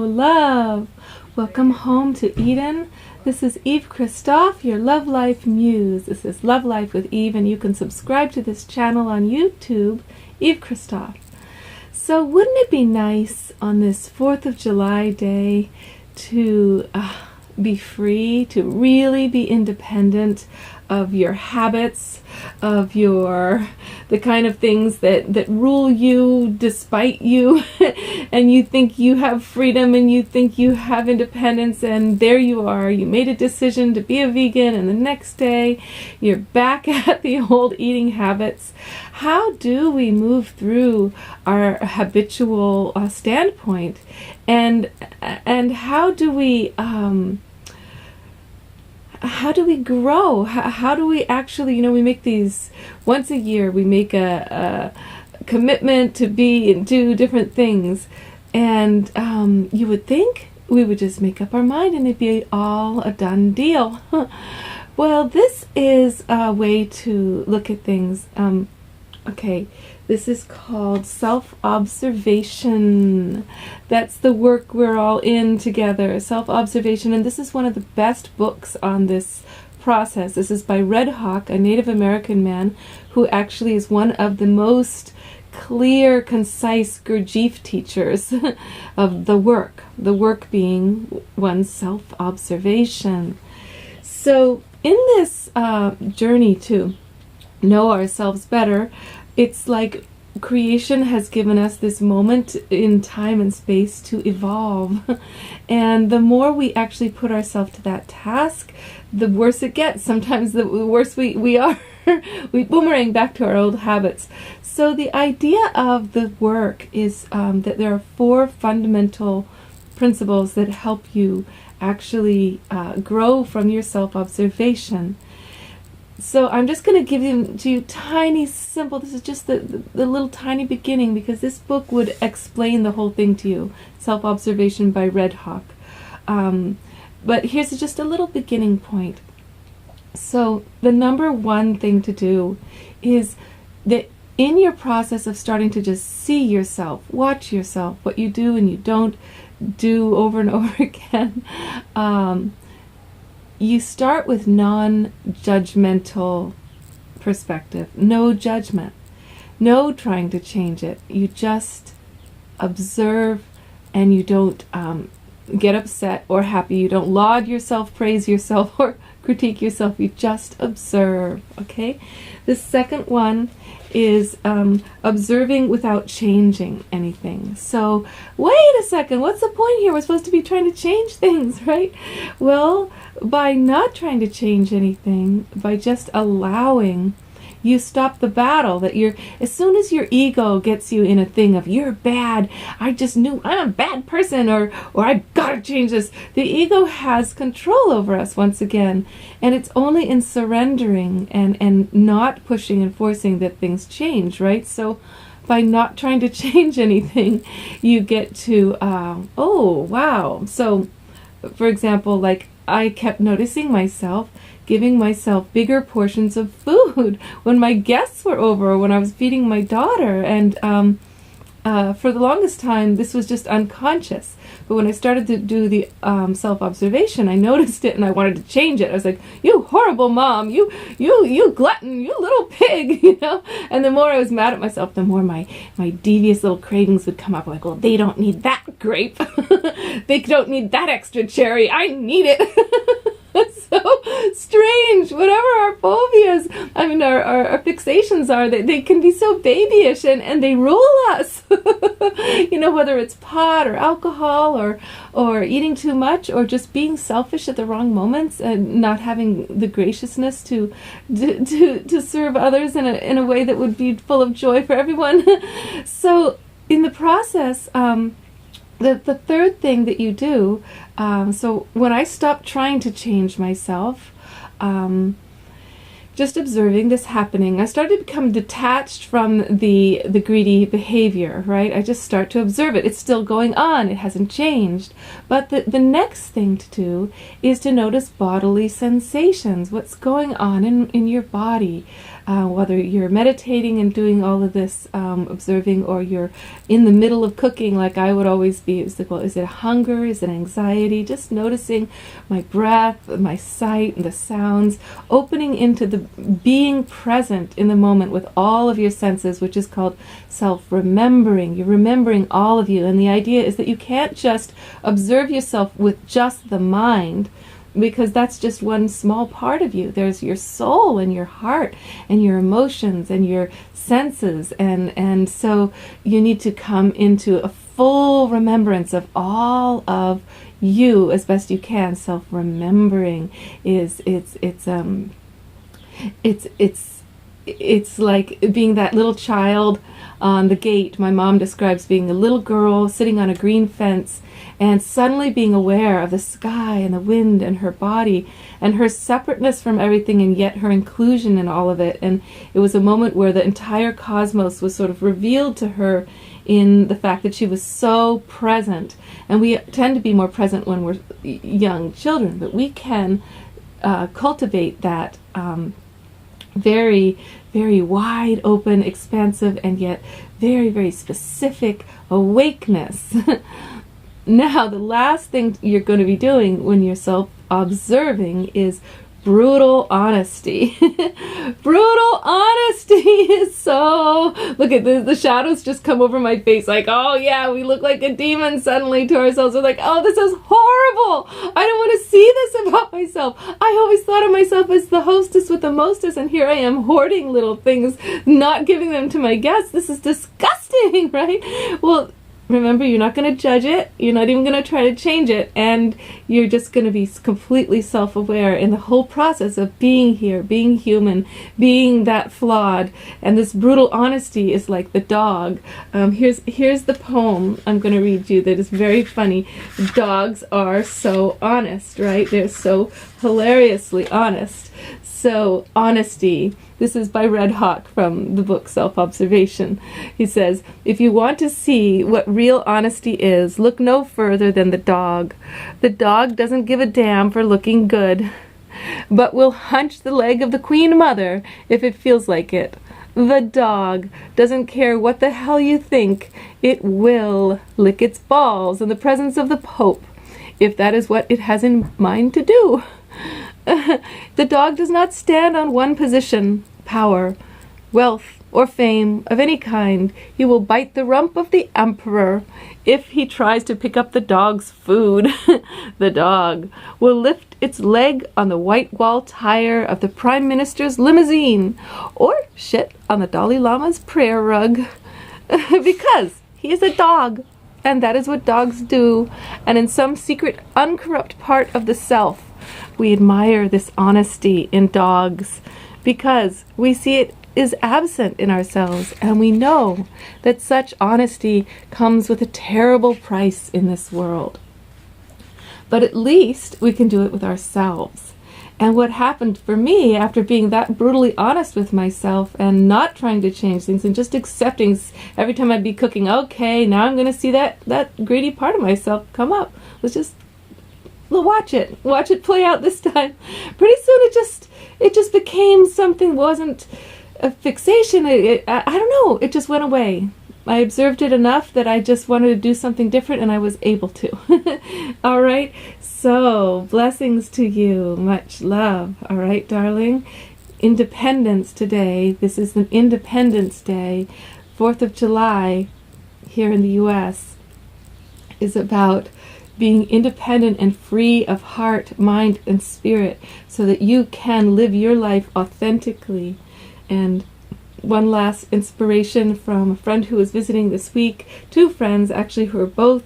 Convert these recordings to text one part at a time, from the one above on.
love. Welcome home to Eden. This is Eve Christoph, your Love Life Muse. This is Love Life with Eve, and you can subscribe to this channel on YouTube, Eve Christoph. So wouldn't it be nice on this 4th of July day to be free, to really be independent of your habits, of the kind of things that rule you despite you, and you think you have freedom and you think you have independence, and there you are, you made a decision to be a vegan, and the next day you're back at the old eating habits. How do we move through our habitual standpoint, and how do we grow? How do we actually, we make these, once a year we make a commitment to be and do different things, and you would think we would just make up our mind and it'd be all a done deal. Well, this is a way to look at things. This is called self-observation. That's the work we're all in together, self-observation. And this is one of the best books on this process. This is by Red Hawk, a Native American man who actually is one of the most clear, concise Gurdjieff teachers of the work being one's self-observation. So in this journey to know ourselves better, it's like creation has given us this moment in time and space to evolve. And the more we actually put ourselves to that task, the worse it gets. Sometimes the worse we are. We boomerang back to our old habits. So the idea of the work is that there are 4 fundamental principles that help you actually grow from your self-observation. So I'm just going to give them to you tiny, simple, this is just the little tiny beginning, because this book would explain the whole thing to you. Self-Observation by Red Hawk. But here's just a little beginning point. So the number one thing to do is that in your process of starting to just see yourself, watch yourself, what you do and you don't do over and over again, you start with non-judgmental perspective. No judgment. No trying to change it. You just observe, and you don't get upset or happy. You don't laud yourself, praise yourself, or critique yourself. You just observe, okay? The second one is observing without changing anything. So, wait a second, what's the point here? We're supposed to be trying to change things, right? Well, by not trying to change anything, by just allowing, you stop the battle that as soon as your ego gets you in a thing of you're bad, I just knew I'm a bad person, or I gotta change this. The ego has control over us once again, and it's only in surrendering and not pushing and forcing that things change, right? So by not trying to change anything, you get to, oh, wow. So, for example, like I kept noticing myself giving myself bigger portions of food when my guests were over, or when I was feeding my daughter. And for the longest time, this was just unconscious. But when I started to do the self-observation, I noticed it and I wanted to change it. I was like, you horrible mom, you glutton, you little pig, And the more I was mad at myself, the more my devious little cravings would come up. I'm like, well, they don't need that grape. They don't need that extra cherry. I need it. So strange. Whatever our phobias, our fixations are, they can be so babyish and they rule us. Whether it's pot or alcohol or eating too much, or just being selfish at the wrong moments and not having the graciousness to serve others in a way that would be full of joy for everyone. So in the process, the third thing that you do, so when I stopped trying to change myself, just observing this happening, I started to become detached from the greedy behavior, right? I just start to observe it. It's still going on. It hasn't changed. But the next thing to do is to notice bodily sensations. What's going on in your body? whether you're meditating and doing all of this observing, or you're in the middle of cooking like I would always be. It's like, well, is it hunger? Is it anxiety? Just noticing my breath, my sight, and the sounds, opening into the being present in the moment with all of your senses, which is called self-remembering. You're remembering all of you, and the idea is that you can't just observe yourself with just the mind, because that's just one small part of you. There's your soul and your heart and your emotions and your senses, and so you need to come into a full remembrance of all of you as best you can. Self-remembering is it's like being that little child on the gate. My mom describes being a little girl sitting on a green fence and suddenly being aware of the sky and the wind and her body and her separateness from everything, and yet her inclusion in all of it. And it was a moment where the entire cosmos was sort of revealed to her in the fact that she was so present. And we tend to be more present when we're young children, but we can cultivate that very, very wide open, expansive, and yet very, very specific awakeness. Now, the last thing you're going to be doing when you're self-observing is brutal honesty. Brutal honesty is so... Look at this, the shadows just come over my face like, oh yeah, we look like a demon suddenly to ourselves. We're like, oh, this is horrible. I don't want to see this about myself. I always thought of myself as the hostess with the mostess, and here I am hoarding little things, not giving them to my guests. This is disgusting, right? Well, remember, you're not going to judge it. You're not even going to try to change it. And you're just going to be completely self-aware in the whole process of being here, being human, being that flawed. And this brutal honesty is like the dog. Here's the poem I'm going to read you that is very funny. Dogs are so honest, right? They're so hilariously honest. So, honesty. This is by Red Hawk from the book Self-Observation. He says, if you want to see what real honesty is, look no further than the dog. The dog doesn't give a damn for looking good, but will hunch the leg of the Queen Mother if it feels like it. The dog doesn't care what the hell you think. It will lick its balls in the presence of the Pope, if that is what it has in mind to do. The dog does not stand on one position, power, wealth, or fame of any kind. He will bite the rump of the emperor if he tries to pick up the dog's food. The dog will lift its leg on the white wall tire of the Prime Minister's limousine, or shit on the Dalai Lama's prayer rug, because he is a dog, and that is what dogs do. And in some secret, uncorrupt part of the self, we admire this honesty in dogs because we see it is absent in ourselves, and we know that such honesty comes with a terrible price in this world. But at least we can do it with ourselves. And what happened for me after being that brutally honest with myself and not trying to change things and just accepting every time I'd be cooking, okay, now I'm going to see that greedy part of myself come up. Let's just watch it play out this time. Pretty soon it just became something, wasn't a fixation. I don't know, it just went away. I observed it enough that I just wanted to do something different, and I was able to. All right, so blessings to you, much love. All right, darling. Independence today. This is an Independence Day. 4th of July here in the U.S. is about being independent and free of heart, mind, and spirit, so that you can live your life authentically. And one last inspiration from a friend who was visiting this week, 2 friends actually who are both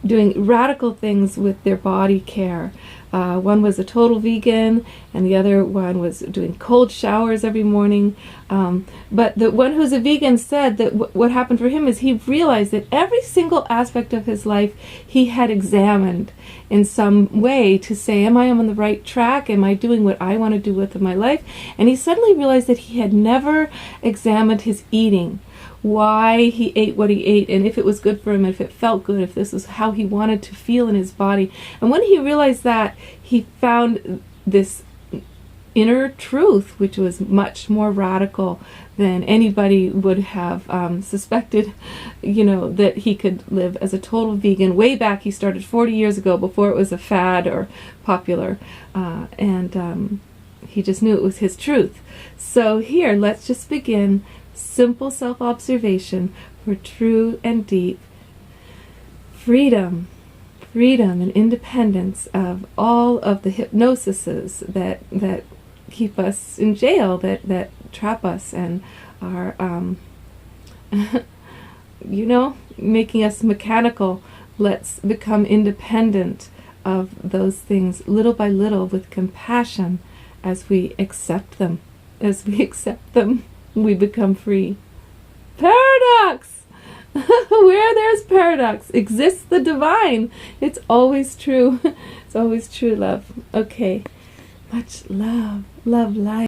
doing radical things with their body care. One was a total vegan, and the other one was doing cold showers every morning. But the one who's a vegan said that what happened for him is he realized that every single aspect of his life he had examined in some way to say, am I on the right track? Am I doing what I want to do with my life? And he suddenly realized that he had never examined his eating. Why he ate what he ate, and if it was good for him, if it felt good, if this was how he wanted to feel in his body. And when he realized that, he found this inner truth, which was much more radical than anybody would have suspected, that he could live as a total vegan. Way back, he started 40 years ago, before it was a fad or popular, and he just knew it was his truth. So here, let's just begin simple self-observation for true and deep freedom and independence of all of the hypnosises that keep us in jail, that trap us and are, making us mechanical. Let's become independent of those things little by little with compassion as we accept them. As we accept them, we become free. Paradox! Where there's paradox exists the divine. It's always true. It's always true love. Okay. Much love. Love life.